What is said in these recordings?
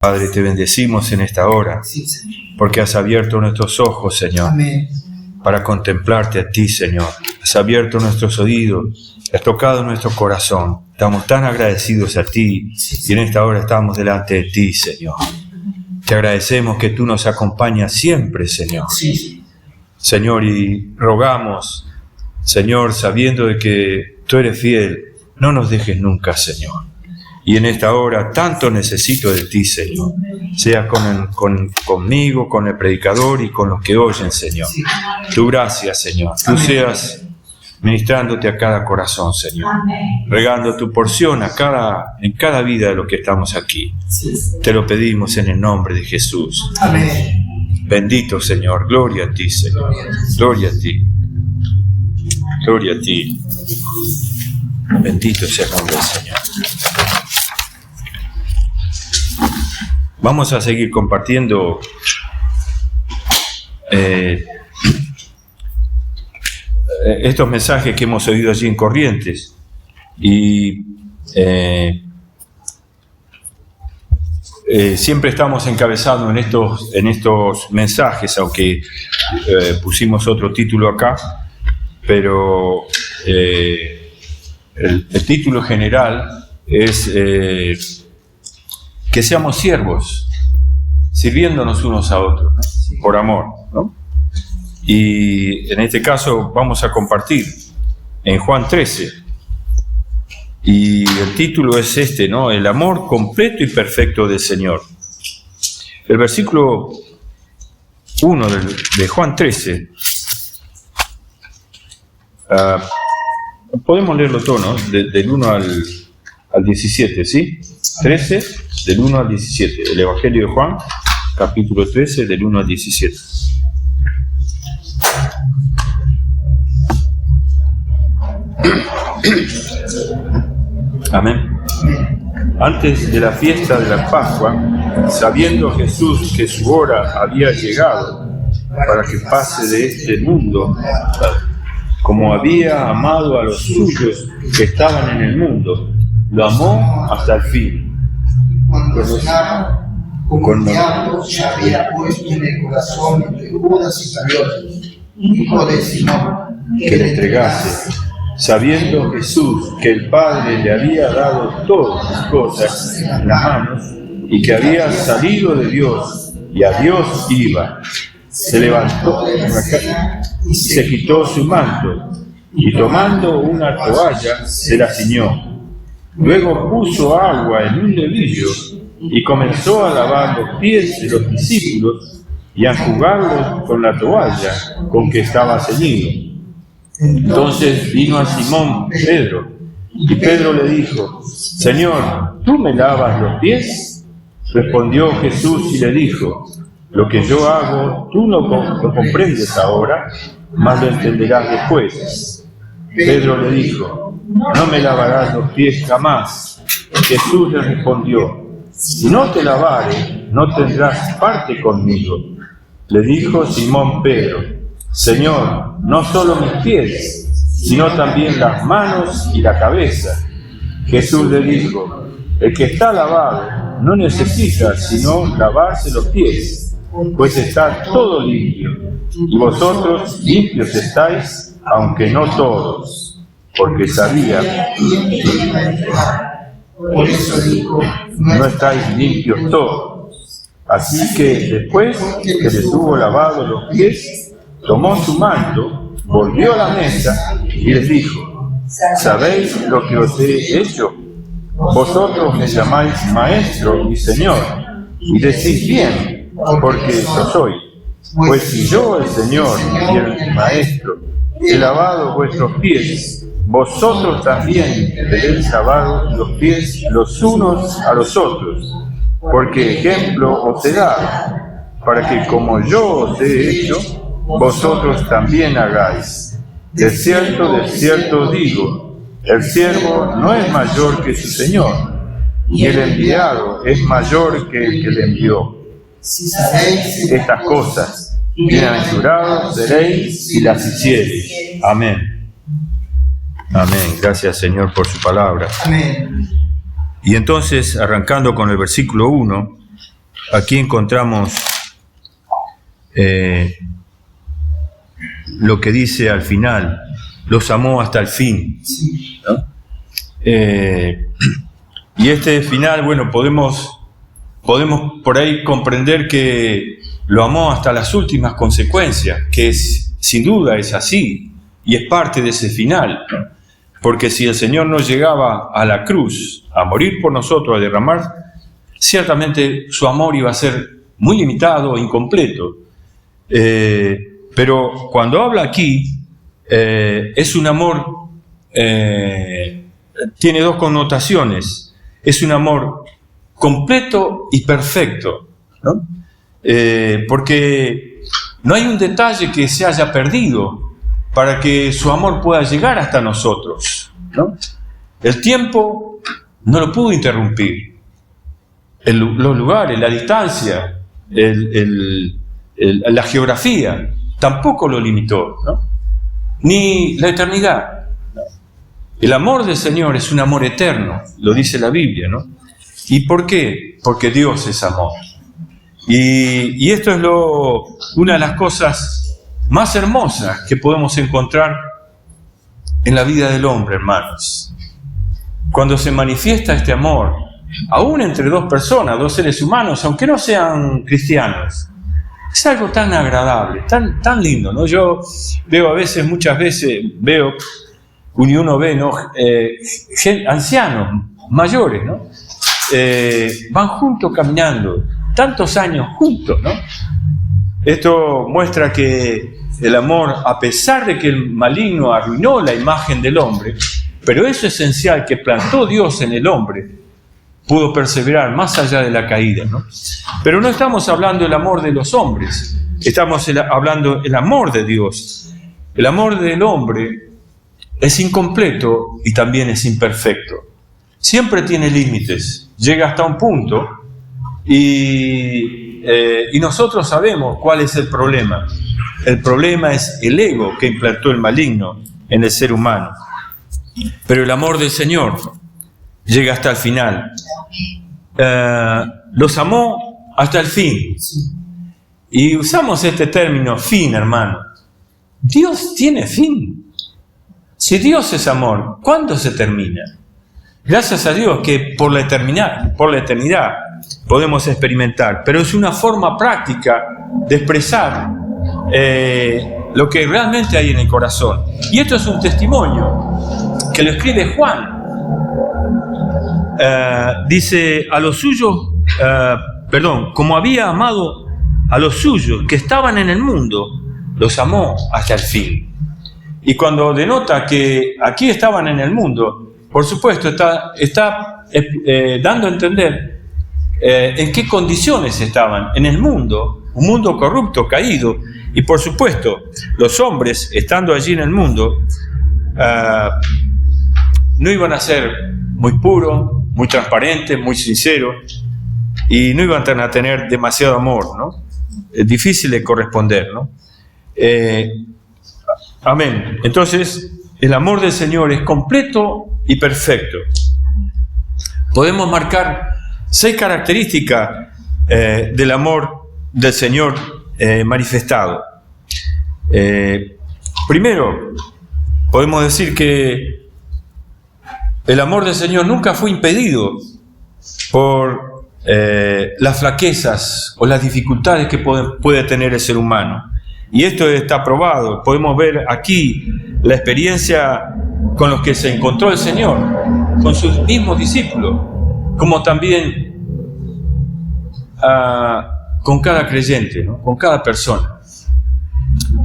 Padre, te bendecimos en esta hora, porque has abierto nuestros ojos, Señor, para contemplarte a ti, Señor. Has abierto nuestros oídos, has tocado nuestro corazón. Estamos tan agradecidos a ti y en esta hora estamos delante de ti, Señor. Te agradecemos que tú nos acompañas siempre, Señor. Señor, y rogamos, Señor, sabiendo de que tú eres fiel, no nos dejes nunca, Señor. Y en esta hora tanto necesito de ti, Señor. Sea conmigo, con el predicador y con los que oyen, Señor. Tu gracia, Señor. Tú seas ministrándote a cada corazón, Señor. Regando tu porción en cada vida de los que estamos aquí. Te lo pedimos en el nombre de Jesús. Bendito, Señor. Gloria a ti, Señor. Gloria a ti. Gloria a ti. Bendito sea el nombre del Señor. Vamos a seguir compartiendo estos mensajes que hemos oído allí en Corrientes y siempre estamos encabezados en estos mensajes, aunque pusimos otro título acá, pero el título general es que seamos siervos, sirviéndonos unos a otros, ¿no? Por amor, ¿no? Y en este caso vamos a compartir en Juan 13. Y el título es este, ¿no? El amor completo y perfecto del Señor. El versículo 1 de Juan 13, podemos leerlo todo, ¿no? Del 1 al 17, ¿sí? 13, del 1 al 17. El Evangelio de Juan, capítulo 13, del 1 al 17. Amén. Antes de la fiesta de la Pascua, sabiendo Jesús que su hora había llegado para que pase de este mundo, como había amado a los suyos que estaban en el mundo, lo amó hasta el fin. Como el diablo se había puesto en el corazón entre Judas Iscariote, hijo de Simón, que le entregase, sabiendo Jesús que el Padre le había dado todas las cosas en las manos y que había salido de Dios y a Dios iba. Se levantó y se quitó su manto y tomando una toalla se la ciñó. Luego puso agua en un levillo y comenzó a lavar los pies de los discípulos y a enjugarlos con la toalla con que estaba ceñido. Entonces vino a Simón Pedro, y Pedro le dijo: Señor, ¿tú me lavas los pies? Respondió Jesús y le dijo: Lo que yo hago tú no lo comprendes ahora, mas lo entenderás después. Pedro le dijo: No me lavarás los pies jamás. Jesús le respondió: Si no te lavare, no tendrás parte conmigo. Le dijo Simón Pedro: Señor, no solo mis pies, sino también las manos y la cabeza. Jesús le dijo: El que está lavado no necesita sino lavarse los pies, pues está todo limpio, y vosotros limpios estáis, aunque no todos, porque sabía por eso dijo, no estáis limpios todos. Así que después que les hubo lavado los pies, tomó su manto, volvió a la mesa y les dijo: ¿Sabéis lo que os he hecho? Vosotros me llamáis maestro y señor, y decís bien, porque lo soy. Pues si yo, el Señor y el maestro, he lavado vuestros pies, vosotros también debéis lavar los pies los unos a los otros, porque ejemplo os he dado, para que como yo os he hecho, vosotros también hagáis. De cierto os digo, el siervo no es mayor que su Señor, y el enviado es mayor que el que le envió. si sabéis Estas cosas, bienaventurados seréis si las hiciereis. Amén. Amén. Gracias, Señor, por su palabra. Amén. Y entonces, arrancando con el versículo 1, aquí encontramos lo que dice al final, los amó hasta el fin, ¿no? Y este final, bueno, podemos por ahí comprender que lo amó hasta las últimas consecuencias, que sin duda es así, y es parte de ese final, ¿no? Porque si el Señor no llegaba a la cruz a morir por nosotros, a derramar, ciertamente su amor iba a ser muy limitado e incompleto. Pero cuando habla aquí, es un amor, tiene dos connotaciones. Es un amor completo y perfecto, ¿no? Porque no hay un detalle que se haya perdido para que su amor pueda llegar hasta nosotros, ¿no? El tiempo no lo pudo interrumpir. Los lugares, la distancia, la geografía tampoco lo limitó, ¿no? Ni la eternidad. El amor del Señor es un amor eterno, lo dice la Biblia, ¿no? ¿Y por qué? Porque Dios es amor. Y esto es una de las cosas más hermosas que podemos encontrar en la vida del hombre, hermanos. Cuando se manifiesta este amor, aún entre dos personas, dos seres humanos, aunque no sean cristianos, es algo tan agradable, tan lindo, ¿no? Yo veo muchas veces, uno ve, ¿no? Ancianos, mayores, ¿no? Van juntos caminando, tantos años juntos, ¿no? Esto muestra que el amor, a pesar de que el maligno arruinó la imagen del hombre, pero eso esencial que plantó Dios en el hombre, pudo perseverar más allá de la caída, ¿no? Pero no estamos hablando del amor de los hombres, estamos hablando del amor de Dios. El amor del hombre es incompleto y también es imperfecto. Siempre tiene límites, llega hasta un punto y nosotros sabemos cuál es el problema. El problema es el ego que implantó el maligno en el ser humano. Pero el amor del Señor llega hasta el final. Los amó hasta el fin. Y usamos este término, fin, hermano. Dios tiene fin. Si Dios es amor, ¿cuándo se termina? Gracias a Dios que por la eternidad podemos experimentar, pero es una forma práctica de expresar lo que realmente hay en el corazón. Y esto es un testimonio que lo escribe Juan. Dice, a los suyos, como había amado a los suyos que estaban en el mundo, los amó hasta el fin. Y cuando denota que aquí estaban en el mundo, por supuesto está dando a entender en qué condiciones estaban en el mundo, un mundo corrupto, caído. Y por supuesto, los hombres, estando allí en el mundo, no iban a ser muy puros, muy transparentes, muy sinceros, y no iban a tener demasiado amor, ¿no? Es difícil de corresponder, ¿no? Amén. Entonces, el amor del Señor es completo y perfecto. Podemos marcar 6 características del amor del Señor manifestado. Primero, podemos decir que el amor del Señor nunca fue impedido por las flaquezas o las dificultades que puede tener el ser humano. Y esto está probado. Podemos ver aquí la experiencia con los que se encontró el Señor, con sus mismos discípulos, como también con cada creyente, ¿no? Con cada persona.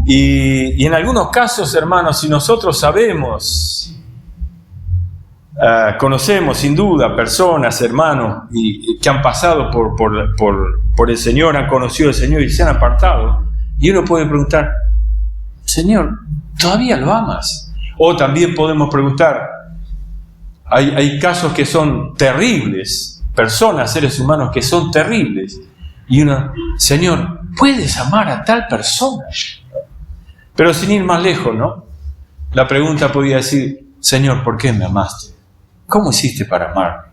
Y en algunos casos, hermanos, si nosotros sabemos, conocemos sin duda personas, hermanos, que han pasado por el Señor, han conocido al Señor y se han apartado, y uno puede preguntar, Señor, ¿todavía lo amas? O también podemos preguntar, hay casos que son terribles, personas, seres humanos que son terribles, y uno, Señor, ¿puedes amar a tal persona? Pero sin ir más lejos, ¿no? La pregunta podría decir, Señor, ¿por qué me amaste? ¿Cómo hiciste para amarme?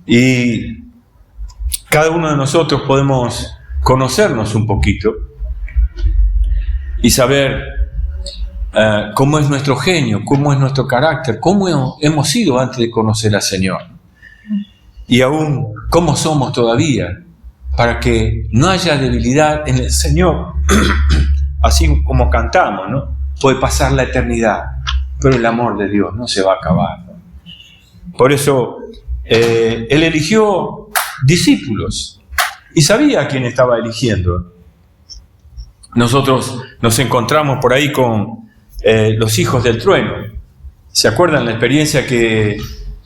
Y cada uno de nosotros podemos conocernos un poquito y saber cómo es nuestro genio, cómo es nuestro carácter, cómo hemos sido antes de conocer al Señor. Y aún cómo somos todavía, para que no haya debilidad en el Señor. Así como cantamos, ¿no? Puede pasar la eternidad, pero el amor de Dios no se va a acabar, ¿no? Por eso Él eligió discípulos y sabía a quién estaba eligiendo. Nosotros nos encontramos por ahí con los hijos del trueno. ¿Se acuerdan la experiencia que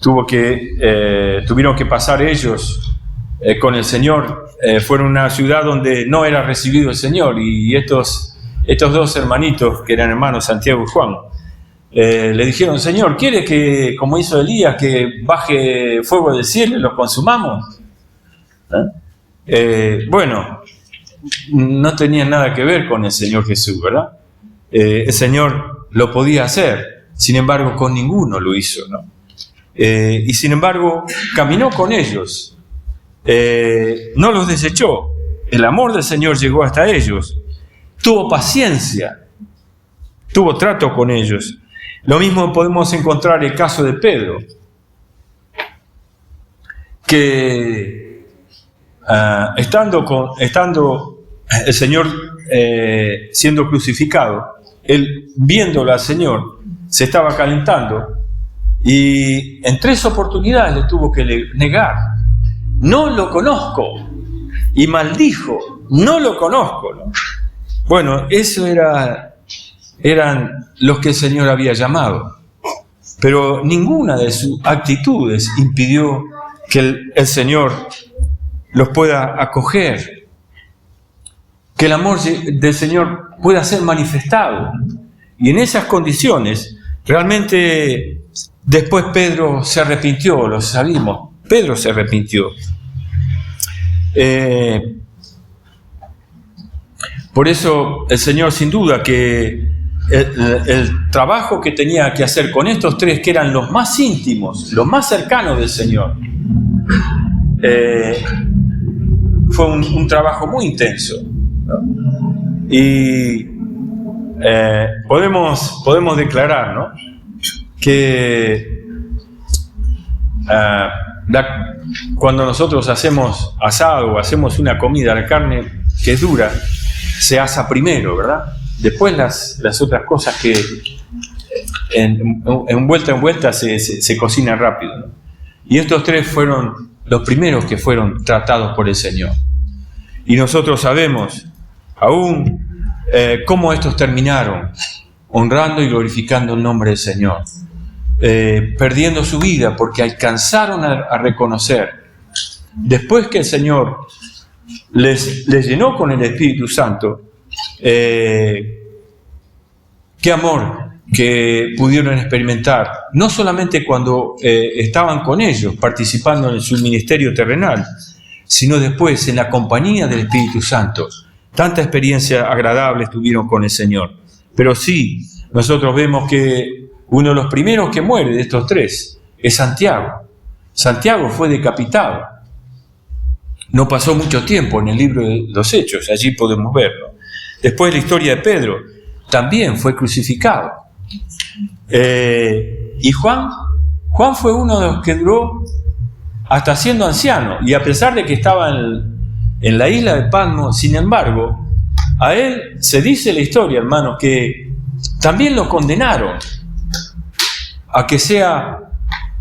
tuvieron que pasar ellos con el Señor? Fueron a una ciudad donde no era recibido el Señor, y estos dos hermanitos, que eran hermanos, Santiago y Juan, le dijeron: Señor, ¿quiere que, como hizo Elías, que baje fuego del cielo y los consumamos? Bueno, no tenían nada que ver con el Señor Jesús, ¿verdad? El Señor lo podía hacer, sin embargo con ninguno lo hizo, ¿no? Y sin embargo caminó con ellos, no los desechó. El amor del Señor llegó hasta ellos, tuvo paciencia, tuvo trato con ellos. Lo mismo podemos encontrar el caso de Pedro, que estando el Señor siendo crucificado, él, viéndolo al Señor, se estaba calentando, y en 3 oportunidades le tuvo que negar: no lo conozco, y maldijo: no lo conozco, ¿no? Bueno, eso eran los que el Señor había llamado, pero ninguna de sus actitudes impidió que el Señor los pueda acoger, que el amor del Señor pueda ser manifestado. Y en esas condiciones, realmente, después Pedro se arrepintió, lo sabemos. Pedro se arrepintió. Por eso el Señor, sin duda, que el trabajo que tenía que hacer con estos 3, que eran los más íntimos, los más cercanos del Señor, fue un trabajo muy intenso, ¿no? Y podemos declarar, ¿no?, que cuando nosotros hacemos asado o hacemos una comida, la carne que es dura se asa primero, ¿verdad? Después las otras cosas que en vuelta se cocinan rápido, ¿no? Y estos 3 fueron los primeros que fueron tratados por el Señor. Y nosotros sabemos aún cómo estos terminaron, honrando y glorificando el nombre del Señor, perdiendo su vida porque alcanzaron a reconocer, después que el Señor les llenó con el Espíritu Santo, qué amor que pudieron experimentar, no solamente cuando estaban con ellos, participando en su ministerio terrenal, sino después en la compañía del Espíritu Santo. Tanta experiencia agradable tuvieron con el Señor. Pero sí, nosotros vemos que uno de los primeros que muere de estos 3 es Santiago. Santiago fue decapitado. No pasó mucho tiempo en el libro de los Hechos, allí podemos verlo. Después la historia de Pedro, también fue crucificado. Y Juan fue uno de los que duró hasta siendo anciano, y a pesar de que estaba en la isla de Patmos, sin embargo, a él se dice la historia, hermanos, que también lo condenaron a que sea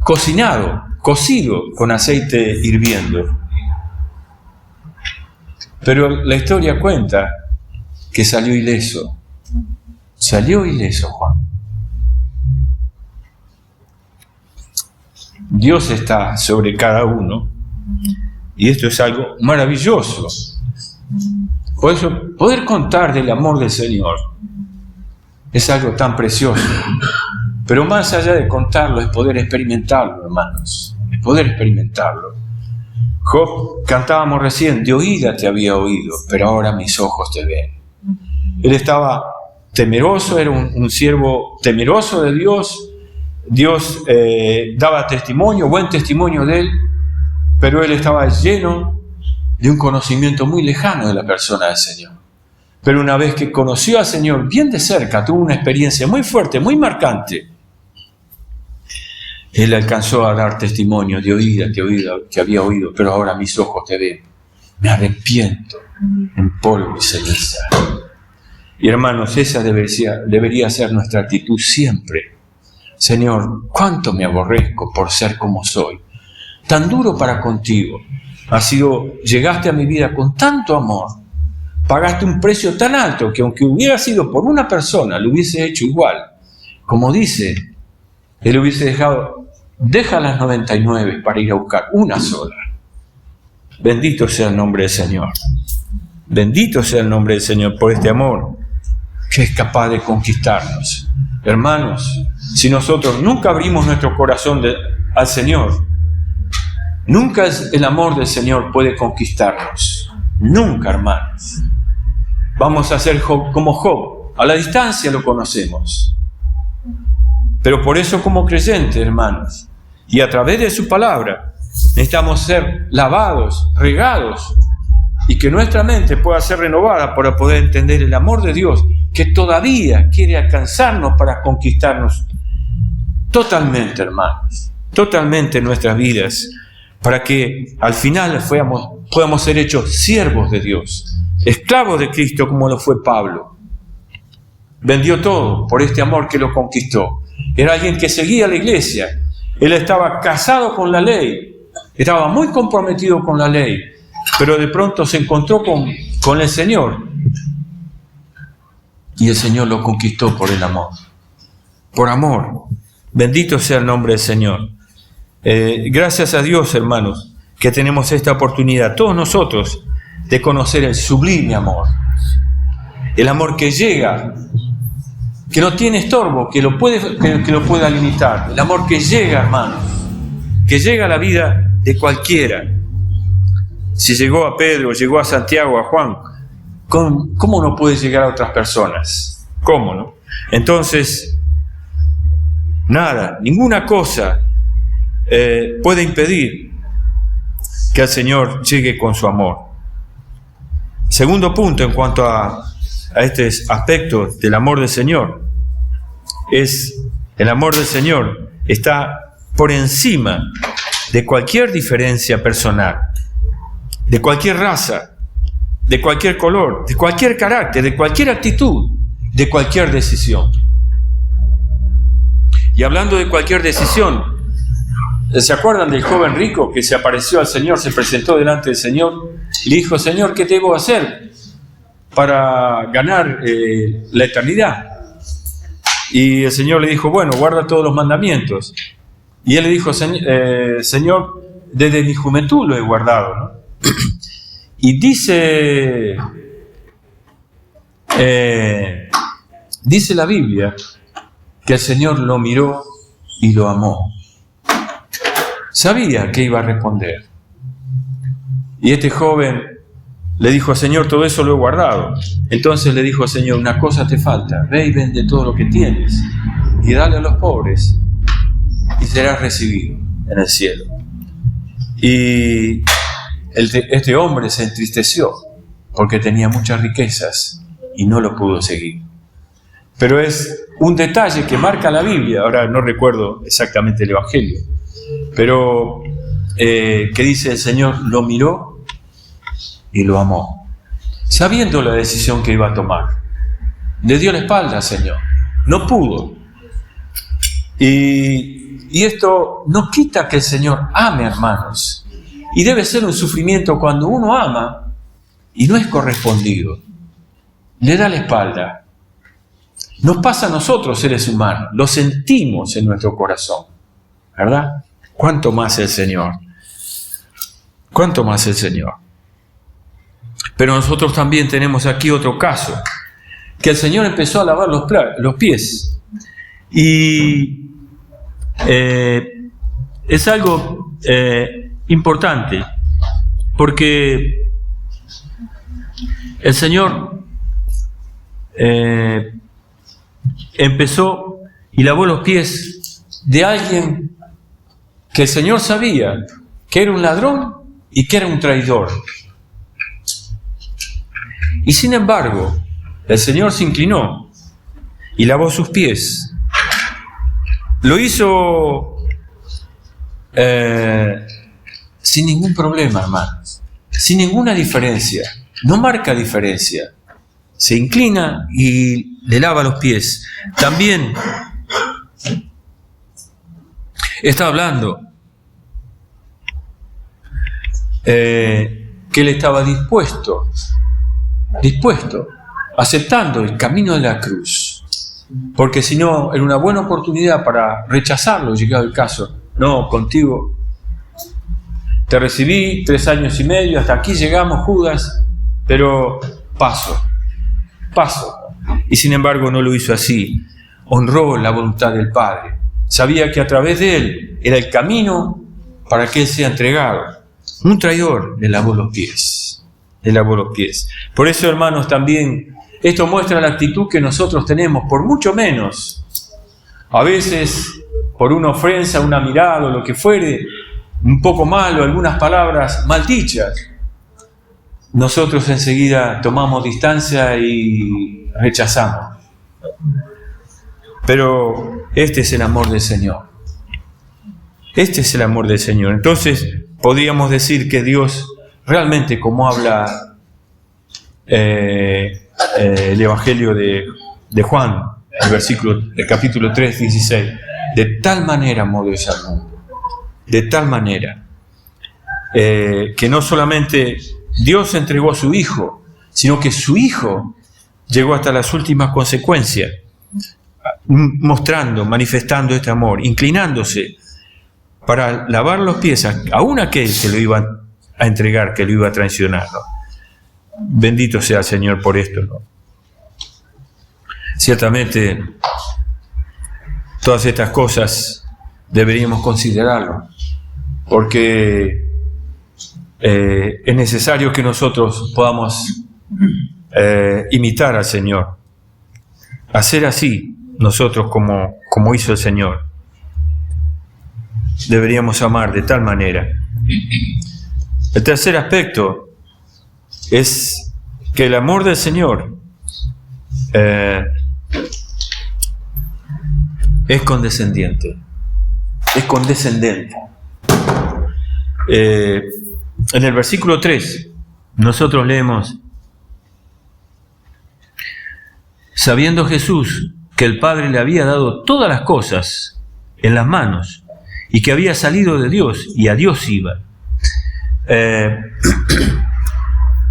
cocido con aceite hirviendo. Pero la historia cuenta que salió ileso Juan. Dios está sobre cada uno, y esto es algo maravilloso. Por eso, poder contar del amor del Señor es algo tan precioso. Pero más allá de contarlo, es poder experimentarlo, hermanos. Es poder experimentarlo. Job, cantábamos recién: de oída te había oído, pero ahora mis ojos te ven. Él estaba temeroso, era un siervo temeroso de Dios. Dios daba testimonio, buen testimonio de él, pero él estaba lleno de un conocimiento muy lejano de la persona del Señor. Pero una vez que conoció al Señor bien de cerca, tuvo una experiencia muy fuerte, muy marcante, él alcanzó a dar testimonio de oídas que había oído, pero ahora mis ojos te ven. Me arrepiento en polvo y ceniza. Y hermanos, esa debería ser nuestra actitud siempre. Señor, cuánto me aborrezco por ser como soy. Tan duro para contigo. Llegaste a mi vida con tanto amor. Pagaste un precio tan alto que aunque hubiera sido por una persona, lo hubiese hecho igual. Como dice, él hubiese deja las 99 para ir a buscar una sola. Bendito sea el nombre del Señor. Bendito sea el nombre del Señor por este amor que es capaz de conquistarnos. Hermanos, si nosotros nunca abrimos nuestro corazón al Señor, nunca el amor del Señor puede conquistarnos. Nunca, hermanos. Vamos a ser como Job. A la distancia lo conocemos. Pero por eso, como creyentes, hermanos, y a través de su palabra, necesitamos ser lavados, regados, y que nuestra mente pueda ser renovada para poder entender el amor de Dios, que todavía quiere alcanzarnos para conquistarnos totalmente, hermanos, totalmente en nuestras vidas, para que al final podamos ser hechos siervos de Dios, esclavos de Cristo, como lo fue Pablo. Vendió todo por este amor que lo conquistó. Era alguien que seguía la iglesia. Él estaba casado con la ley, estaba muy comprometido con la ley, pero de pronto se encontró con el Señor. Y el Señor lo conquistó por el amor. Por amor. Bendito sea el nombre del Señor. Gracias a Dios, hermanos, que tenemos esta oportunidad, todos nosotros, de conocer el sublime amor. El amor que llega, que no tiene estorbo, que lo pueda limitar. El amor que llega, hermanos, que llega a la vida de cualquiera. Si llegó a Pedro, llegó a Santiago, a Juan, ¿cómo no puede llegar a otras personas? ¿Cómo no? Entonces, nada, ninguna cosa puede impedir que el Señor llegue con su amor. Segundo punto en cuanto a este aspecto del amor del Señor, es el amor del Señor está por encima de cualquier diferencia personal, de cualquier raza, de cualquier color, de cualquier carácter, de cualquier actitud, de cualquier decisión. Y hablando de cualquier decisión, ¿se acuerdan del joven rico que se apareció al Señor, se presentó delante del Señor y le dijo: Señor, ¿qué debo hacer para ganar la eternidad? Y el Señor le dijo: bueno, guarda todos los mandamientos. Y él le dijo: Señor, desde mi juventud lo he guardado, ¿no? Y dice la Biblia que el Señor lo miró y lo amó. Sabía que iba a responder. Y este joven le dijo: Señor, todo eso lo he guardado. Entonces le dijo: Señor, una cosa te falta. Ve y vende todo lo que tienes y dale a los pobres y serás recibido en el cielo. Y este hombre se entristeció porque tenía muchas riquezas y no lo pudo seguir. Pero es un detalle que marca la Biblia. Ahora no recuerdo exactamente el Evangelio, pero que dice: el Señor lo miró y lo amó, sabiendo la decisión que iba a tomar. Le dio la espalda al Señor, no pudo. Y esto no quita que el Señor ame, hermanos. Y debe ser un sufrimiento cuando uno ama y no es correspondido. Le da la espalda. Nos pasa a nosotros, seres humanos, lo sentimos en nuestro corazón, ¿verdad? ¿Cuánto más el Señor? ¿Cuánto más el Señor? Pero nosotros también tenemos aquí otro caso, que el Señor empezó a lavar los pies. Y es algo importante, porque el Señor empezó y lavó los pies de alguien que el Señor sabía que era un ladrón y que era un traidor. Y sin embargo, el Señor se inclinó y lavó sus pies. Lo hizo sin ningún problema, hermanos, sin ninguna diferencia. No marca diferencia. Se inclina y le lava los pies. También está hablando que él estaba dispuesto, aceptando el camino de la cruz, porque si no era una buena oportunidad para rechazarlo, llegado el caso. No, contigo te recibí 3 años y medio, hasta aquí llegamos, Judas, pero paso. Y sin embargo no lo hizo así. Honró la voluntad del Padre. Sabía que a través de él era el camino para que él sea entregado. Un traidor le lavó los pies. Por eso, hermanos, también esto muestra la actitud que nosotros tenemos, por mucho menos. A veces, por una ofensa, una mirada o lo que fuere, un poco malo, algunas palabras maldichas, nosotros enseguida tomamos distancia y rechazamos. Pero este es el amor del Señor. Entonces, podríamos decir que Dios realmente, como habla el Evangelio de Juan, el capítulo 3, 16, de tal manera amó Dios al mundo, de tal manera, que no solamente Dios entregó a su Hijo, sino que su Hijo llegó hasta las últimas consecuencias, manifestando este amor, inclinándose para lavar los pies a un aquel que lo iba a entregar, que lo iba a traicionar, ¿no? Bendito sea el Señor por esto, ¿no? Ciertamente, todas estas cosas deberíamos considerarlo, porque es necesario que nosotros podamos imitar al Señor, hacer así nosotros como hizo el Señor. Deberíamos amar de tal manera. El tercer aspecto es que el amor del Señor es condescendiente. En el versículo 3 nosotros leemos: sabiendo Jesús que el Padre le había dado todas las cosas en las manos y que había salido de Dios y a Dios iba.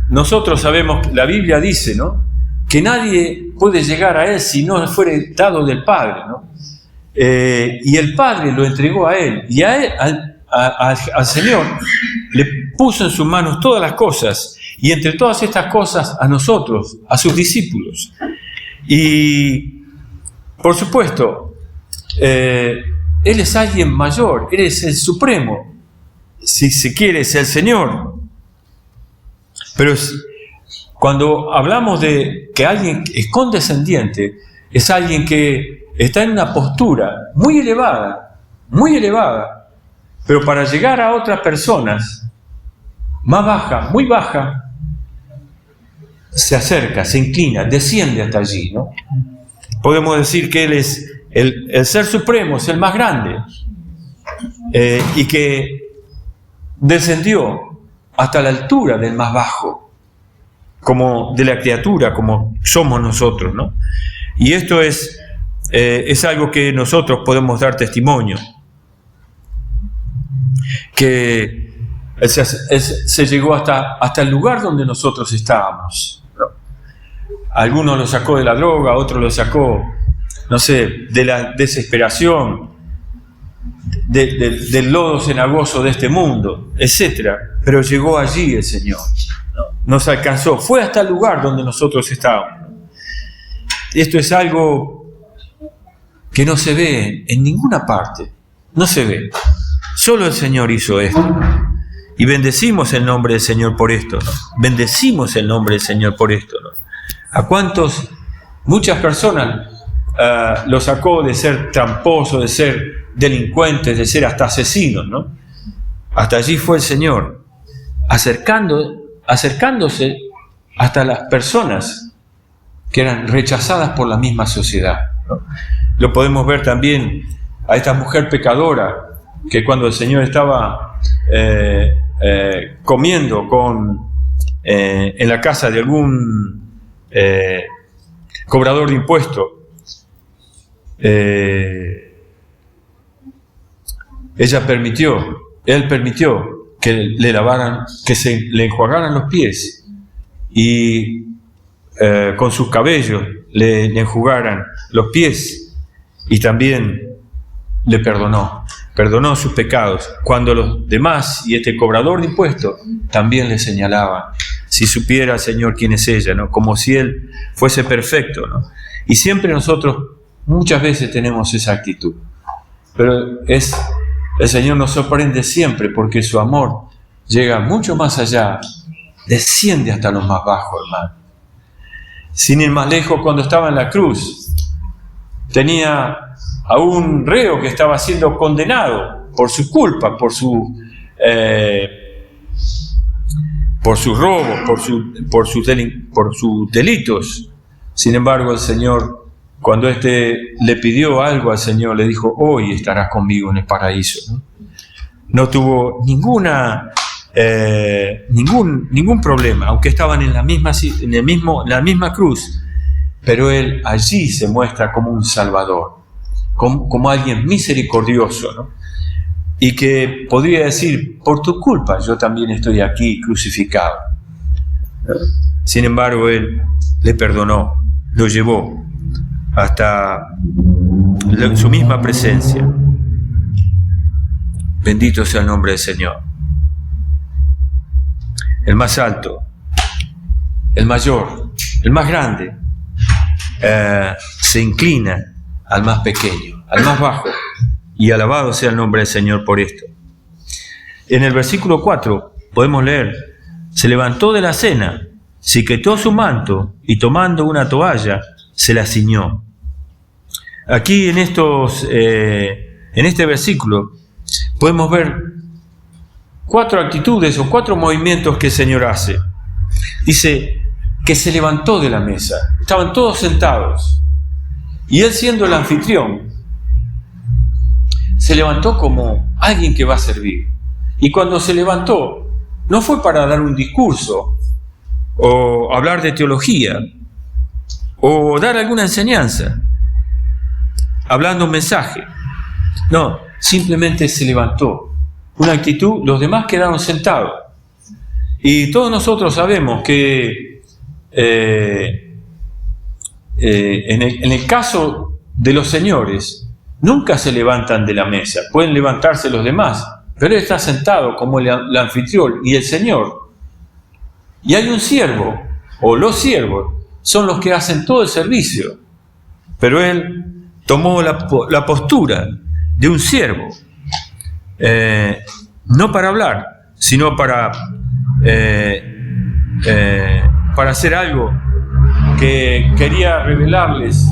Nosotros sabemos, la Biblia dice, ¿no?, que nadie puede llegar a Él si no fuere dado del Padre, ¿no? Y el Padre lo entregó a Él, y a Él, al Señor le puso en sus manos todas las cosas, y entre todas estas cosas a nosotros, a sus discípulos. Y por supuesto, Él es alguien mayor, Él es el Supremo, si se quiere, es el Señor. Pero cuando hablamos de que alguien es condescendiente, es alguien que está en una postura muy elevada, pero para llegar a otras personas más baja, muy baja, se acerca, se inclina, desciende hasta allí, ¿no? Podemos decir que Él es el Ser Supremo, es el más grande, y que descendió hasta la altura del más bajo, como de la criatura, como somos nosotros, ¿no? Y esto es algo que nosotros podemos dar testimonio, que se llegó hasta el lugar donde nosotros estábamos, ¿no? Algunos lo sacó de la droga, otros lo sacó, no sé, de la desesperación, del lodo cenagoso de este mundo, etc. Pero llegó allí el Señor, ¿no? Nos alcanzó, fue hasta el lugar donde nosotros estábamos. Esto es algo que no se ve en ninguna parte, no se ve. Solo el Señor hizo esto. Y bendecimos el nombre del Señor por esto, ¿no? Bendecimos el nombre del Señor por esto, ¿no? ¿A cuántos? Muchas personas lo sacó de ser tramposo, de ser delincuentes, de ser hasta asesinos, ¿no? Hasta allí fue el Señor, acercándose hasta las personas que eran rechazadas por la misma sociedad, ¿no? Lo podemos ver también a esta mujer pecadora, que cuando el Señor estaba comiendo en la casa de algún cobrador de impuestos, él permitió que le lavaran, que se le enjuagaran los pies y con sus cabellos le enjugaran los pies, y también le perdonó sus pecados, cuando los demás y este cobrador de impuestos también le señalaban. Si supiera, Señor, quién es ella, ¿no? Como si Él fuese perfecto, ¿no? Y siempre nosotros, muchas veces tenemos esa actitud, pero el Señor nos sorprende siempre, porque su amor llega mucho más allá, desciende hasta lo más bajo, hermano. Sin ir más lejos, cuando estaba en la cruz, tenía a un reo que estaba siendo condenado por su culpa, por sus robos, por sus delitos. Sin embargo, el Señor, cuando le pidió algo al Señor, le dijo: hoy estarás conmigo en el paraíso, ¿no? No tuvo ningún problema, aunque estaban en la misma cruz, pero Él allí se muestra como un Salvador, como alguien misericordioso, ¿no? Y que podría decir: por tu culpa yo también estoy aquí crucificado. Sin embargo, Él le perdonó, lo llevó hasta su misma presencia. Bendito sea el nombre del Señor. El más alto, el mayor, el más grande, se inclina al más pequeño, al más bajo, y alabado sea el nombre del Señor por esto. En el versículo 4 podemos leer: se levantó de la cena, se quitó su manto y tomando una toalla se la ciñó. Aquí en este versículo podemos ver 4 actitudes o 4 movimientos que el Señor hace. Dice que se levantó de la mesa, estaban todos sentados, y Él, siendo el anfitrión, se levantó como alguien que va a servir. Y cuando se levantó, no fue para dar un discurso o hablar de teología o dar alguna enseñanza, hablando un mensaje. No, simplemente se levantó. Una actitud, los demás quedaron sentados. Y todos nosotros sabemos que en el caso de los señores, nunca se levantan de la mesa. Pueden levantarse los demás, pero Él está sentado como el anfitrión y el Señor. Y hay un siervo, o los siervos, son los que hacen todo el servicio. Pero Él tomó la postura de un siervo, no para hablar, sino para hacer algo que quería revelarles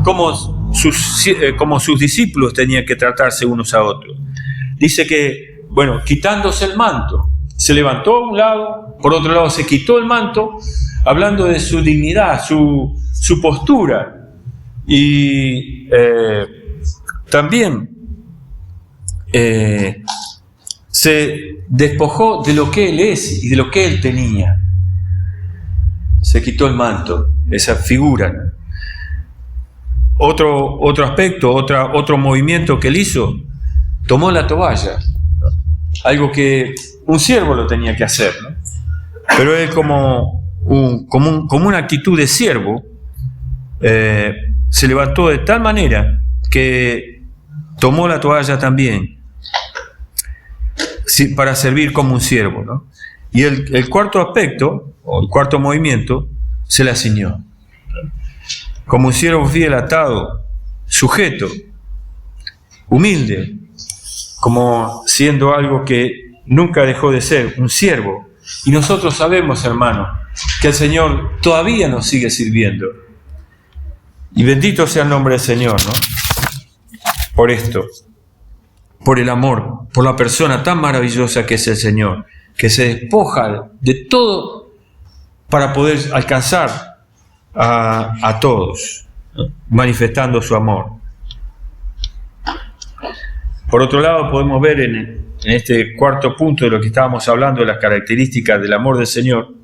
cómo sus discípulos tenían que tratarse unos a otros. Dice que, quitándose el manto, se levantó a un lado, por otro lado se quitó el manto, hablando de su dignidad, su postura, y también se despojó de lo que Él es y de lo que Él tenía. Se quitó el manto, esa figura, ¿no? Otro aspecto, otro movimiento que Él hizo, tomó la toalla, algo que un siervo lo tenía que hacer, ¿no? Pero Él, como una actitud de siervo, se levantó de tal manera que tomó la toalla también, para servir como un siervo, ¿no? Y el cuarto aspecto, o el cuarto movimiento, se la ciñó. Como un siervo fiel, atado, sujeto, humilde, como siendo algo que nunca dejó de ser, un siervo. Y nosotros sabemos, hermanos, que el Señor todavía nos sigue sirviendo. Y bendito sea el nombre del Señor, ¿no? Por esto, por el amor, por la persona tan maravillosa que es el Señor, que se despoja de todo para poder alcanzar a todos, ¿no? Manifestando su amor. Por otro lado, podemos ver en este cuarto punto de lo que estábamos hablando, de las características del amor del Señor,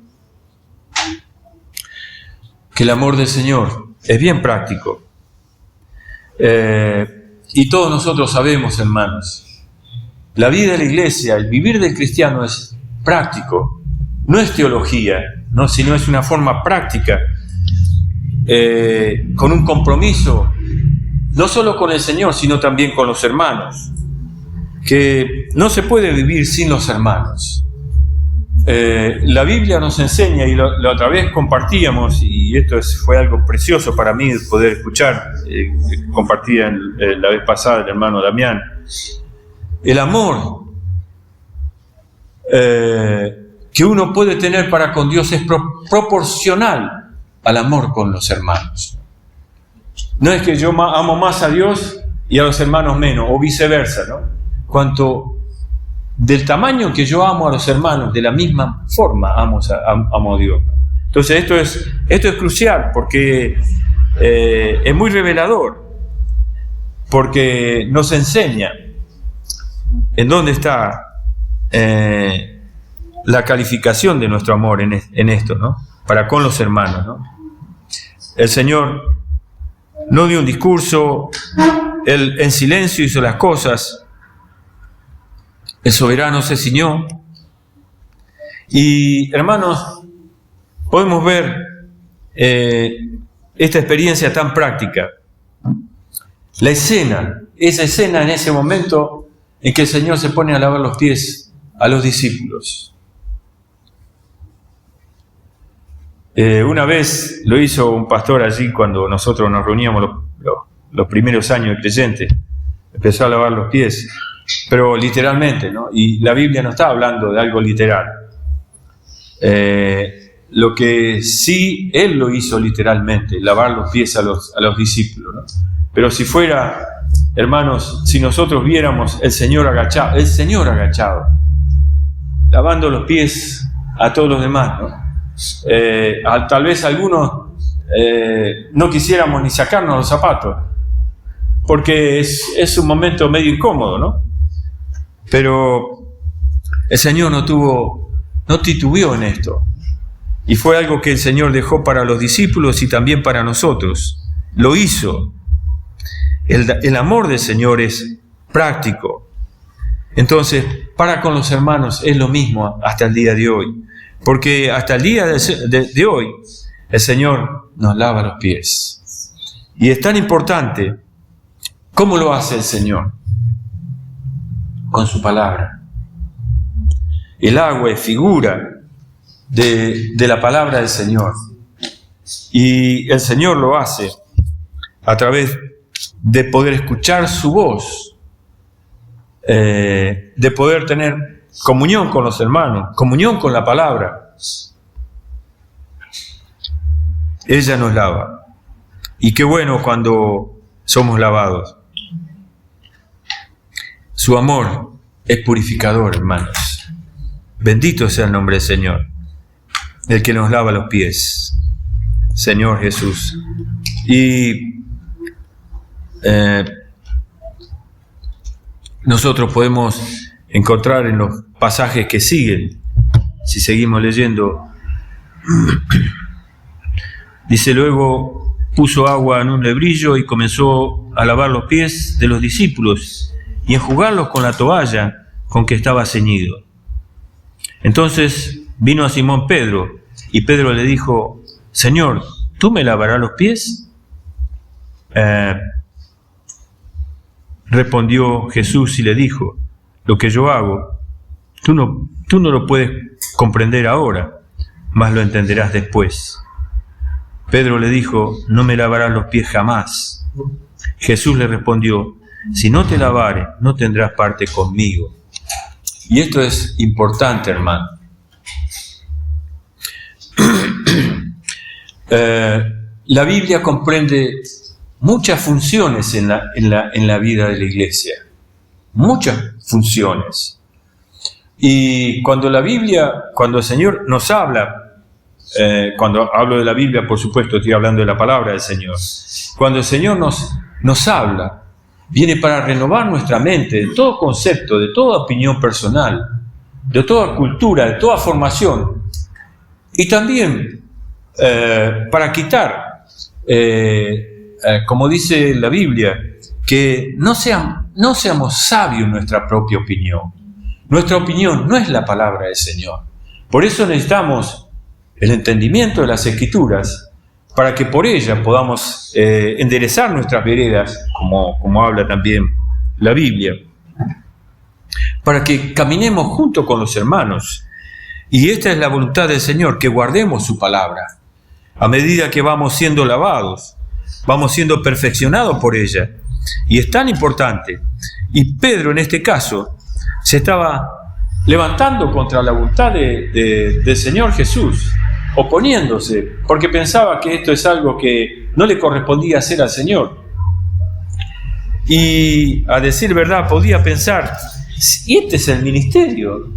que el amor del Señor es bien práctico. Y todos nosotros sabemos, hermanos, la vida de la iglesia, el vivir del cristiano es práctico, no es teología, ¿no? Sino es una forma práctica, con un compromiso, no solo con el Señor, sino también con los hermanos, que no se puede vivir sin los hermanos. La Biblia nos enseña, y la otra vez compartíamos, y esto fue algo precioso para mí poder escuchar, compartía la vez pasada el hermano Damián, el amor que uno puede tener para con Dios es proporcional al amor con los hermanos. No es que yo amo más a Dios y a los hermanos menos, o viceversa, ¿no? Cuanto del tamaño que yo amo a los hermanos, de la misma forma amo a Dios. Entonces esto es crucial, porque es muy revelador, porque nos enseña en dónde está la calificación de nuestro amor en esto, ¿no? Para con los hermanos, ¿no? El Señor no dio un discurso, Él en silencio hizo las cosas. El soberano se ciñó. Y, hermanos, podemos ver esta experiencia tan práctica. Esa escena en ese momento en que el Señor se pone a lavar los pies a los discípulos. Una vez lo hizo un pastor allí cuando nosotros nos reuníamos los primeros años de creyente. Empezó a lavar los pies, pero literalmente, ¿no? Y la Biblia no está hablando de algo literal. Lo que sí Él lo hizo literalmente, lavar los pies a los discípulos, ¿no? Pero si fuera, hermanos, si nosotros viéramos el Señor agachado, lavando los pies a todos los demás, ¿no? Tal vez algunos no quisiéramos ni sacarnos los zapatos, porque es un momento medio incómodo, ¿no? Pero el Señor no titubeó en esto, y fue algo que el Señor dejó para los discípulos y también para nosotros. Lo hizo. El amor del Señor es práctico. Entonces, para con los hermanos es lo mismo hasta el día de hoy. Porque hasta el día de hoy, el Señor nos lava los pies. Y es tan importante. ¿Cómo lo hace el Señor? Con su palabra. El agua es figura de la palabra del Señor. Y el Señor lo hace a través de poder escuchar su voz, de poder tener comunión con los hermanos, comunión con la palabra. Ella nos lava. Y qué bueno cuando somos lavados. Su amor es purificador, hermanos. Bendito sea el nombre del Señor, el que nos lava los pies, Señor Jesús. Y nosotros podemos encontrar en los pasajes que siguen, si seguimos leyendo, dice: luego puso agua en un lebrillo y comenzó a lavar los pies de los discípulos y enjugarlos con la toalla con que estaba ceñido. Entonces vino a Simón Pedro, y Pedro le dijo: Señor, ¿tú me lavarás los pies? Respondió Jesús y le dijo: lo que yo hago, tú no lo puedes comprender ahora, mas lo entenderás después. Pedro le dijo: no me lavarás los pies jamás. Jesús le respondió: si no te lavare, no tendrás parte conmigo. Y esto es importante, hermano. La Biblia comprende muchas funciones en la vida de la iglesia. Muchas funciones. Y cuando el Señor nos habla cuando hablo de la Biblia, por supuesto, estoy hablando de la palabra del Señor. Cuando el Señor nos habla, viene para renovar nuestra mente de todo concepto, de toda opinión personal, de toda cultura, de toda formación. Y también para quitar, como dice la Biblia, que no seamos sabios en nuestra propia opinión. Nuestra opinión no es la palabra del Señor. Por eso necesitamos el entendimiento de las Escrituras, para que por ella podamos enderezar nuestras veredas, como habla también la Biblia, para que caminemos junto con los hermanos. Y esta es la voluntad del Señor, que guardemos su palabra. A medida que vamos siendo lavados, vamos siendo perfeccionados por ella. Y es tan importante. Y Pedro, en este caso, se estaba levantando contra la voluntad del Señor Jesús, oponiéndose, porque pensaba que esto es algo que no le correspondía hacer al Señor. Y a decir verdad, podía pensar, y este es el ministerio,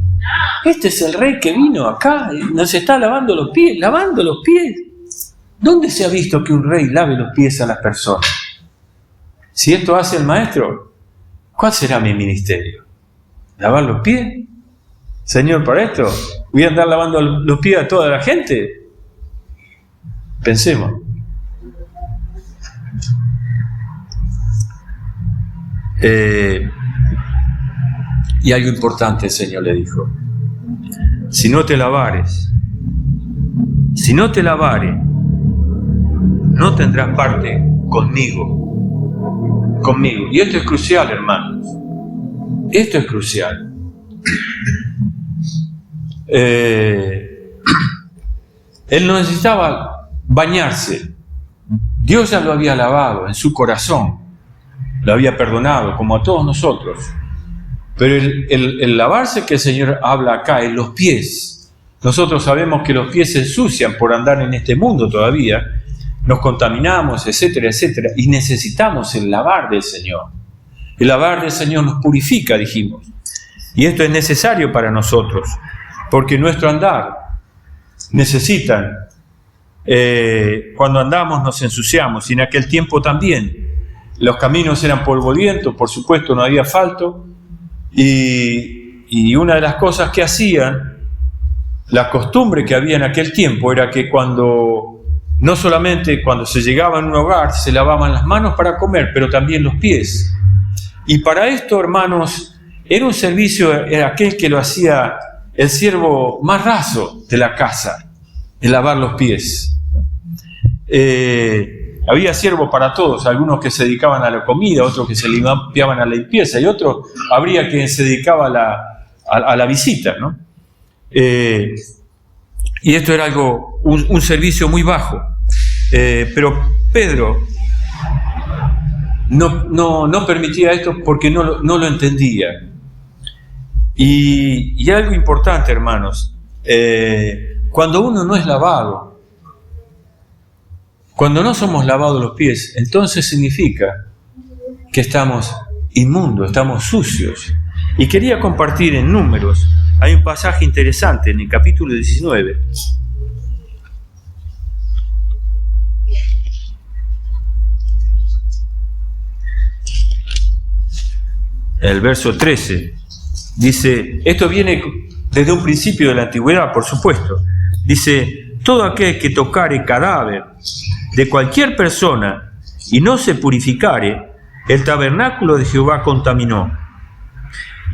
este es el rey que vino acá, nos está lavando los pies. ¿Dónde se ha visto que un rey lave los pies a las personas? Si esto hace el maestro, ¿cuál será mi ministerio? ¿Lavar los pies? Señor, para esto, ¿voy a andar lavando los pies a toda la gente? Pensemos. Y algo importante el Señor le dijo: si no te lavares, no tendrás parte conmigo. Y esto es crucial, hermanos. Esto es crucial. Él no necesitaba bañarse. Dios ya lo había lavado en su corazón, lo había perdonado, como a todos nosotros. Pero el lavarse que el Señor habla acá es los pies. Nosotros sabemos que los pies se ensucian por andar en este mundo todavía, nos contaminamos, etcétera, etcétera, y necesitamos el lavar del Señor. El lavar del Señor nos purifica, dijimos. Y esto es necesario para nosotros, porque nuestro andar necesitan, cuando andamos nos ensuciamos, y en aquel tiempo también. Los caminos eran polvorientos, por supuesto no había asfalto, y una de las cosas que hacían, la costumbre que había en aquel tiempo, era que no solamente cuando se llegaba a un hogar se lavaban las manos para comer, pero también los pies. Y para esto, hermanos, era un servicio, era aquel que lo hacía el siervo más raso de la casa, el lavar los pies. Había siervos para todos, algunos que se dedicaban a la comida, otros que se limpiaban a la limpieza, y otros habría quien se dedicaba a la visita, ¿no? Y esto era un servicio muy bajo. Pero Pedro no permitía esto porque no lo entendía. Y algo importante, hermanos, cuando uno no es lavado, cuando no somos lavados los pies, entonces significa que estamos inmundos, estamos sucios. Y quería compartir en Números, hay un pasaje interesante en el capítulo 19. El verso 13 dice, esto viene desde un principio de la antigüedad, por supuesto. Dice, todo aquel que tocare cadáver de cualquier persona y no se purificare, el tabernáculo de Jehová contaminó.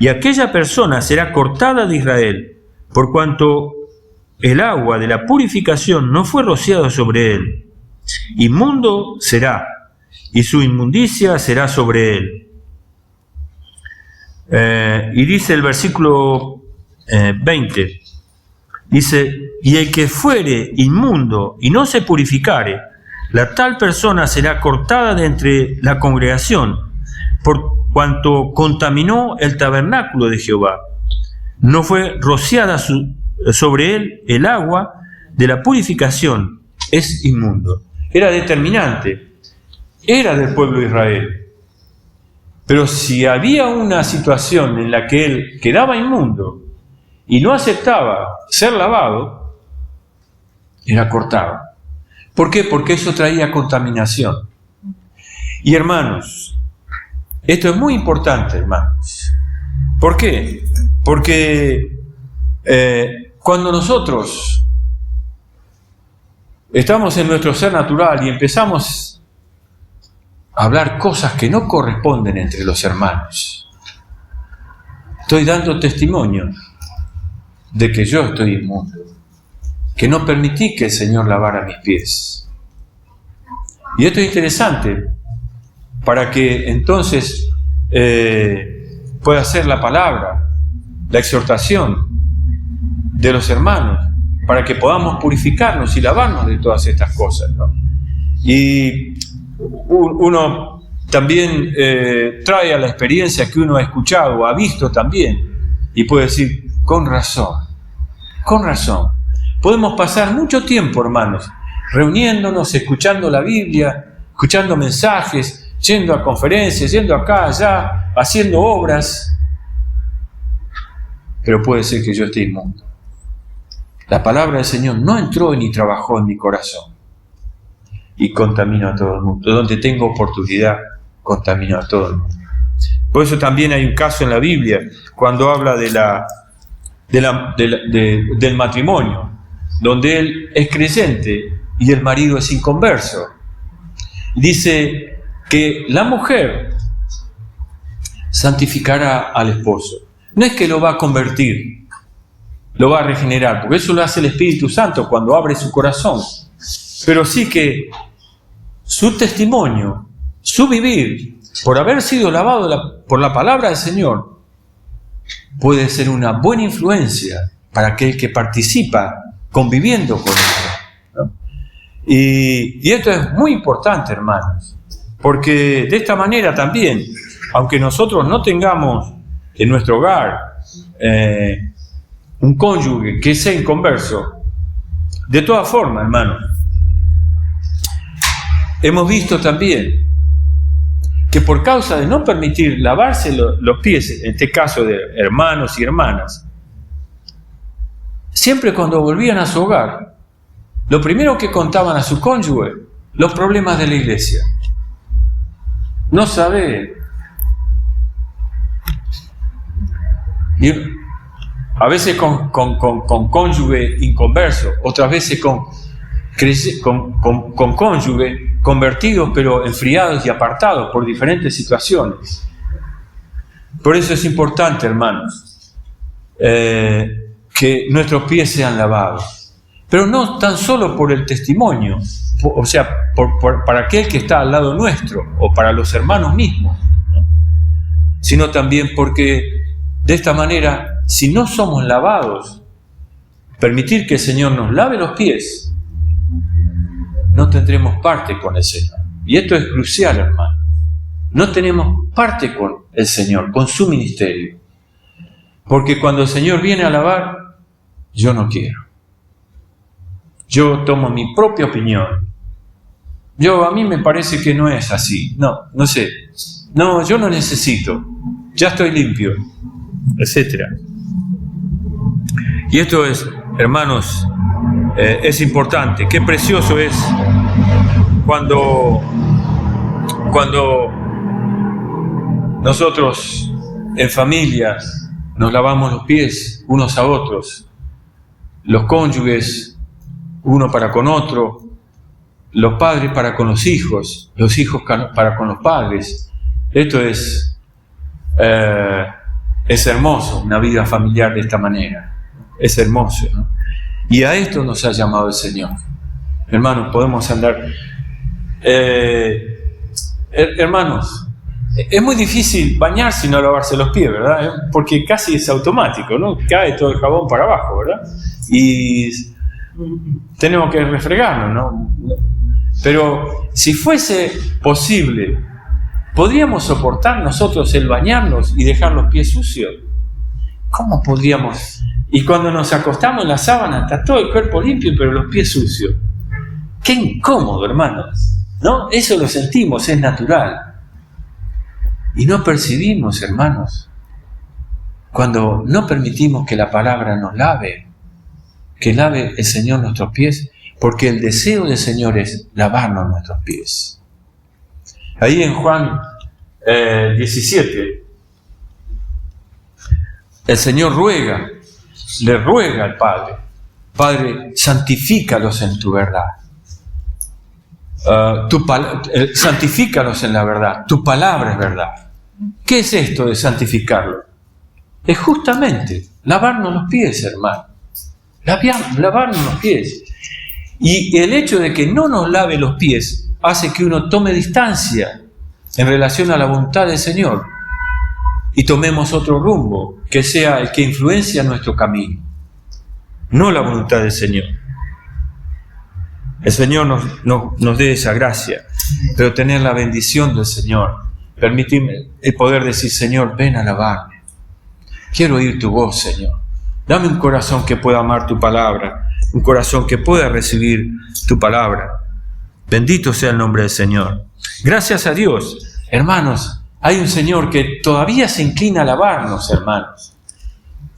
Y aquella persona será cortada de Israel, por cuanto el agua de la purificación no fue rociada sobre él. Inmundo será, y su inmundicia será sobre él. Y dice el versículo 20, dice, y el que fuere inmundo y no se purificare, la tal persona será cortada de entre la congregación, por cuanto contaminó el tabernáculo de Jehová. No fue rociada sobre él el agua de la purificación, es inmundo. Era determinante, era del pueblo de Israel. Pero si había una situación en la que él quedaba inmundo y no aceptaba ser lavado, era cortado. ¿Por qué? Porque eso traía contaminación. Y hermanos, esto es muy importante, hermanos. ¿Por qué? Porque cuando nosotros estamos en nuestro ser natural y empezamos a hablar cosas que no corresponden entre los hermanos, estoy dando testimonio de que yo estoy inmundo, que no permití que el Señor lavara mis pies. Y esto es interesante para que entonces pueda ser la palabra, la exhortación de los hermanos, para que podamos purificarnos y lavarnos de todas estas cosas, ¿no? Y uno también trae a la experiencia que uno ha escuchado o ha visto también, y puede decir, con razón. Podemos pasar mucho tiempo, hermanos, reuniéndonos, escuchando la Biblia, escuchando mensajes, yendo a conferencias, yendo acá, allá, haciendo obras, pero puede ser que yo esté inmundo. La palabra del Señor no entró ni trabajó en mi corazón y contamino a todo el mundo. Donde tengo oportunidad, contamino a todo el mundo. Por eso también hay un caso en la Biblia cuando habla del matrimonio, donde él es creyente y el marido es inconverso. Dice que la mujer santificará al esposo. No es que lo va a convertir, lo va a regenerar, porque eso lo hace el Espíritu Santo cuando abre su corazón. Pero sí que su testimonio, su vivir, por haber sido lavado por la palabra del Señor, puede ser una buena influencia para aquel que participa conviviendo con él, ¿no? Y esto es muy importante, hermanos, porque de esta manera también, aunque nosotros no tengamos en nuestro hogar un cónyuge que sea inconverso, de todas formas, hermanos, hemos visto también que por causa de no permitir lavarse los pies, en este caso de hermanos y hermanas, siempre cuando volvían a su hogar, lo primero que contaban a su cónyuge, los problemas de la iglesia. No sabe. Y a veces con cónyuge inconverso, otras veces con cónyuge convertidos pero enfriados y apartados por diferentes situaciones. Por eso es importante, hermanos, que nuestros pies sean lavados, pero no tan solo por el testimonio, o sea, para aquel que está al lado nuestro o para los hermanos mismos, ¿no? Sino también porque de esta manera, si no somos lavados, permitir que el Señor nos lave los pies, no tendremos parte con el Señor. Y esto es crucial, hermano. No tenemos parte con el Señor, con su ministerio. Porque cuando el Señor viene a lavar, yo no quiero. Yo tomo mi propia opinión. A mí me parece que no es así. No sé. No, yo no necesito. Ya estoy limpio, etc. Y esto es, hermanos, es importante. Qué precioso es cuando nosotros en familia nos lavamos los pies unos a otros, los cónyuges uno para con otro, los padres para con los hijos para con los padres. Esto es hermoso, una vida familiar de esta manera. Es hermoso, ¿no? Y a esto nos ha llamado el Señor. Hermanos, podemos andar... hermanos, es muy difícil bañarse y no lavarse los pies, ¿verdad? Porque casi es automático, ¿no? Cae todo el jabón para abajo, ¿verdad? Y tenemos que refregarnos, ¿no? Pero si fuese posible, ¿podríamos soportar nosotros el bañarnos y dejar los pies sucios? ¿Cómo podríamos? Y cuando nos acostamos en la sábana, está todo el cuerpo limpio, pero los pies sucios. ¡Qué incómodo, hermanos! ¿No? Eso lo sentimos, es natural. Y no percibimos, hermanos, cuando no permitimos que la palabra nos lave, que lave el Señor nuestros pies, porque el deseo del Señor es lavarnos nuestros pies. Ahí en Juan 17, el Señor le ruega al Padre: Padre, santifícalos en tu verdad. Santifícalos en la verdad. Tu palabra es verdad. ¿Qué es esto de santificarlo? Es justamente lavarnos los pies, hermano. Lavarnos los pies. Y el hecho de que no nos lave los pies hace que uno tome distancia en relación a la voluntad del Señor y tomemos otro rumbo, que sea el que influencia nuestro camino, no la voluntad del Señor. El Señor nos dé esa gracia, pero tener la bendición del Señor, permitirme el poder decir: Señor, ven a lavarme. Quiero oír tu voz, Señor. Dame un corazón que pueda amar tu palabra, un corazón que pueda recibir tu palabra. Bendito sea el nombre del Señor. Gracias a Dios, hermanos, hay un Señor que todavía se inclina a lavarnos, hermanos.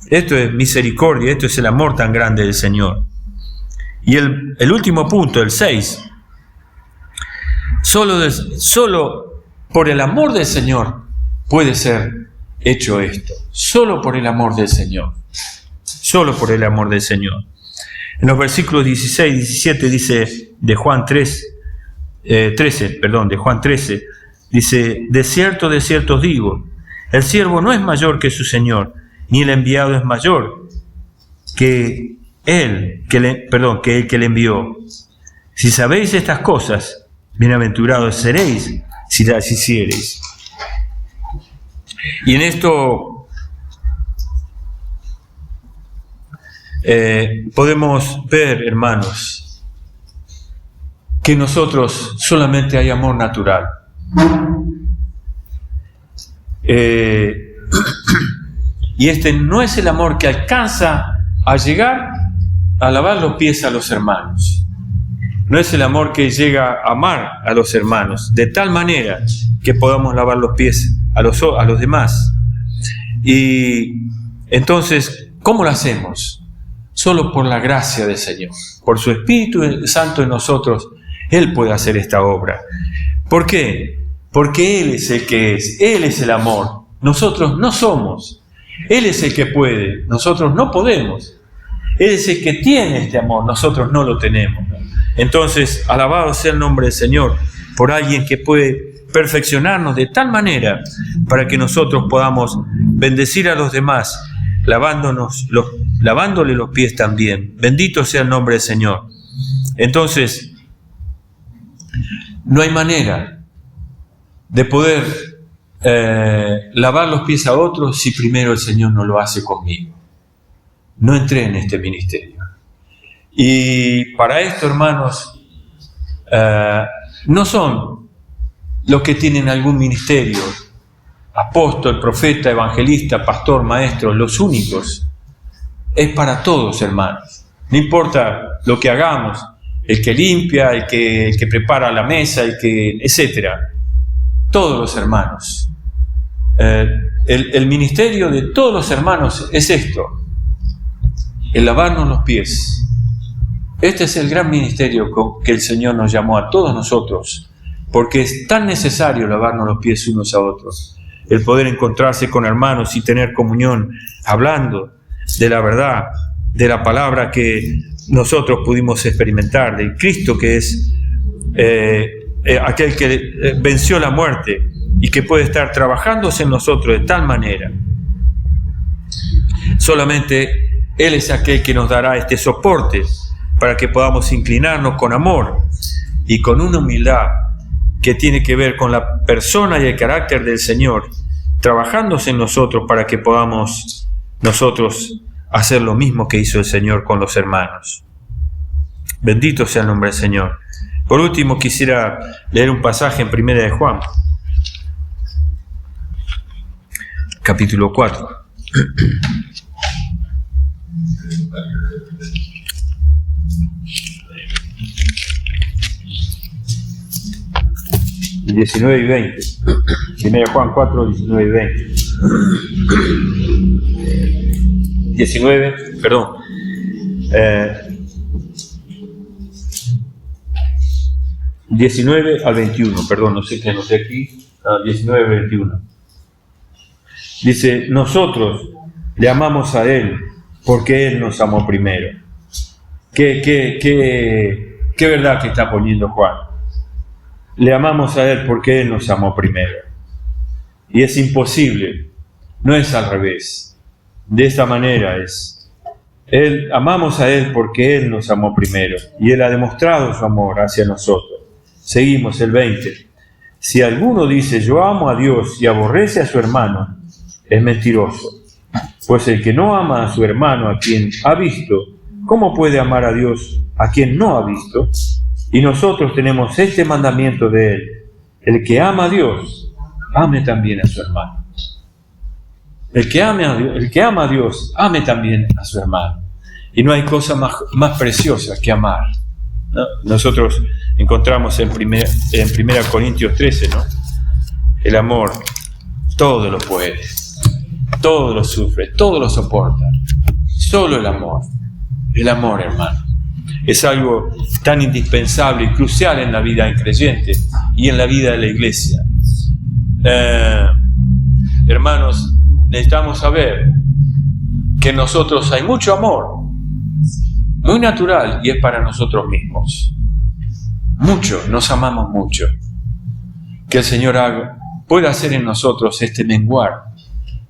Esto es misericordia, esto es el amor tan grande del Señor. Y el último punto, el 6. Solo por el amor del Señor puede ser hecho esto. Solo por el amor del Señor. Solo por el amor del Señor. En los versículos 16 y 17 dice de Juan 13, dice: de cierto os digo, el siervo no es mayor que su Señor, ni el enviado es mayor que el que le envió. Si sabéis estas cosas, bienaventurados seréis si las hiciereis. Y en esto podemos ver, hermanos, que en nosotros solamente hay amor natural. Y este no es el amor que alcanza a llegar a lavar los pies a los hermanos. No es el amor que llega a amar a los hermanos de tal manera que podamos lavar los pies a los demás. Y entonces, ¿cómo lo hacemos? Solo por la gracia del Señor, por su Espíritu Santo en nosotros. Él puede hacer esta obra. ¿Por qué? Porque Él es el que es, Él es el amor. Nosotros no somos. Él es el que puede, nosotros no podemos. Él es el que tiene este amor, nosotros no lo tenemos. Entonces, alabado sea el nombre del Señor por alguien que puede perfeccionarnos de tal manera para que nosotros podamos bendecir a los demás, lavándole los pies también. Bendito sea el nombre del Señor. Entonces, no hay manera de poder lavar los pies a otros si primero el Señor no lo hace conmigo. No entré en este ministerio. Y para esto, hermanos, no son los que tienen algún ministerio, apóstol, profeta, evangelista, pastor, maestro, los únicos. Es para todos, hermanos. No importa lo que hagamos, el que limpia, el que prepara la mesa, etcétera. Todos los hermanos. El ministerio de todos los hermanos es esto: el lavarnos los pies. Este es el gran ministerio que el Señor nos llamó a todos nosotros, porque es tan necesario lavarnos los pies unos a otros, el poder encontrarse con hermanos y tener comunión, hablando de la verdad, de la palabra que nosotros pudimos experimentar, del Cristo que es aquel que venció la muerte y que puede estar trabajándose en nosotros de tal manera. Solamente Él es aquel que nos dará este soporte para que podamos inclinarnos con amor y con una humildad que tiene que ver con la persona y el carácter del Señor, trabajándose en nosotros para que podamos nosotros hacer lo mismo que hizo el Señor con los hermanos. Bendito sea el nombre del Señor. Por último, quisiera leer un pasaje en 1 de Juan, capítulo 4. El 19 y 20. 1 Juan 4, 19 y 20. 19, perdón. 19 al 21, perdón, no sé qué anoté aquí, 19 al 21. Dice, nosotros le amamos a Él porque Él nos amó primero. Qué verdad que está poniendo Juan. Le amamos a Él porque Él nos amó primero. Y es imposible, no es al revés. De esta manera es. Amamos a Él porque Él nos amó primero. Y Él ha demostrado su amor hacia nosotros. Seguimos el 20. Si alguno dice yo amo a Dios y aborrece a su hermano, es mentiroso. Pues el que no ama a su hermano a quien ha visto, ¿cómo puede amar a Dios a quien no ha visto? Y nosotros tenemos este mandamiento de Él: el que ama a Dios, ame también a su hermano. El que ama a Dios, ame también a su hermano. Y no hay cosa más preciosa que amar, ¿no? Nosotros encontramos en 1 Corintios 13, ¿no? El amor todo lo puede, todo lo sufre, todo lo soporta. Solo el amor, hermano, es algo tan indispensable y crucial en la vida del creyente y en la vida de la iglesia. Hermanos, necesitamos saber que en nosotros hay mucho amor, muy natural, y es para nosotros mismos. Mucho, nos amamos mucho. Que el Señor pueda hacer en nosotros este menguar,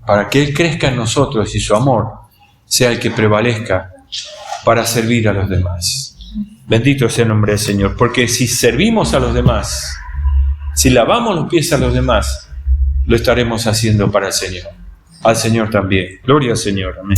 para que Él crezca en nosotros y su amor sea el que prevalezca para servir a los demás. Bendito sea el nombre del Señor, porque si servimos a los demás, si lavamos los pies a los demás, lo estaremos haciendo para el Señor. Al Señor también. Gloria al Señor. Amén.